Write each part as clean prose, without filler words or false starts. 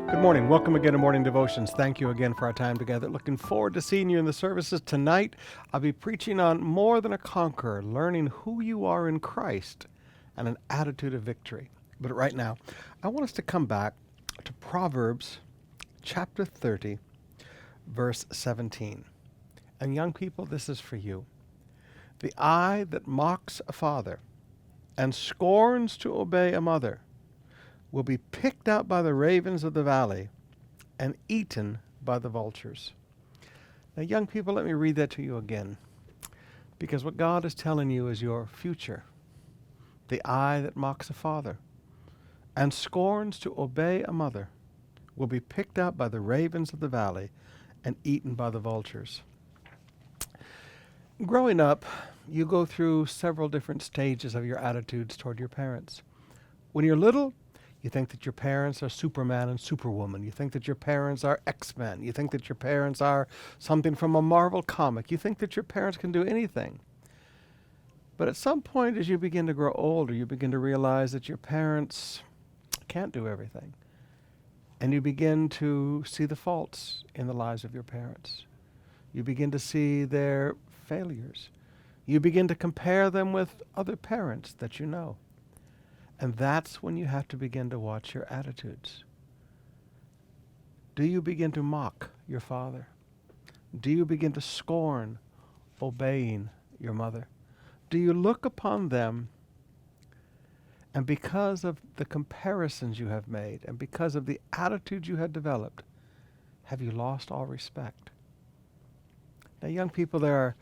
Good morning. Welcome again to Morning Devotions. Thank you again for our time together. Looking forward to seeing you in the services tonight. I'll be preaching on More Than a Conqueror, learning who you are in Christ and an attitude of victory. But right now, I want us to come back to Proverbs chapter 30, verse 17. And young people, this is for you. The eye that mocks a father and scorns to obey a mother will be picked out by the ravens of the valley and eaten by the vultures. Now, young people, let me read that to you again, because what God is telling you is your future. The eye that mocks a father and scorns to obey a mother will be picked out by the ravens of the valley and eaten by the vultures. Growing up, you go through several different stages of your attitudes toward your parents. When you're little, you think that your parents are Superman and Superwoman. You think that your parents are X-Men. You think that your parents are something from a Marvel comic. You think that your parents can do anything. But at some point, as you begin to grow older, you begin to realize that your parents can't do everything. And you begin to see the faults in the lives of your parents. You begin to see their failures. You begin to compare them with other parents that you know. And that's when you have to begin to watch your attitudes. Do you begin to mock your father? Do you begin to scorn obeying your mother? Do you look upon them, and because of the comparisons you have made and because of the attitudes you have developed, have you lost all respect? Now, young people, there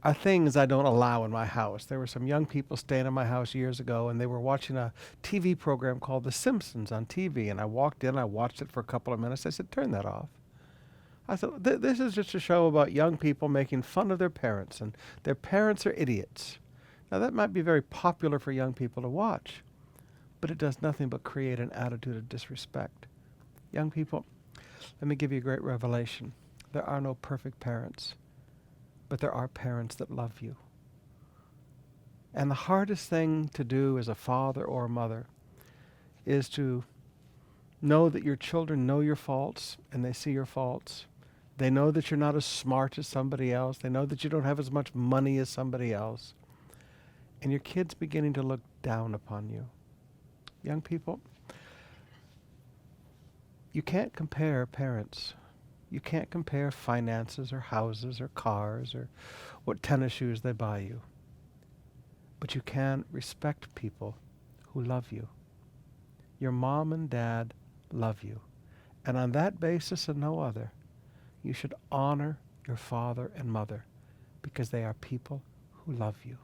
are things I don't allow in my house. There were some young people staying in my house years ago, and they were watching a TV program called The Simpsons on TV, and I walked in, I watched it for a couple of minutes. I said, turn that off. I thought, this is just a show about young people making fun of their parents, and their parents are idiots. Now, that might be very popular for young people to watch, but it does nothing but create an attitude of disrespect. Young people, let me give you a great revelation. There are no perfect parents. But there are parents that love you. And the hardest thing to do as a father or a mother is to know that your children know your faults and they see your faults. They know that you're not as smart as somebody else. They know that you don't have as much money as somebody else. And your kid's beginning to look down upon you. Young people, you can't compare parents. You can't compare finances or houses or cars or what tennis shoes they buy you. But you can respect people who love you. Your mom and dad love you. And on that basis and no other, you should honor your father and mother because they are people who love you.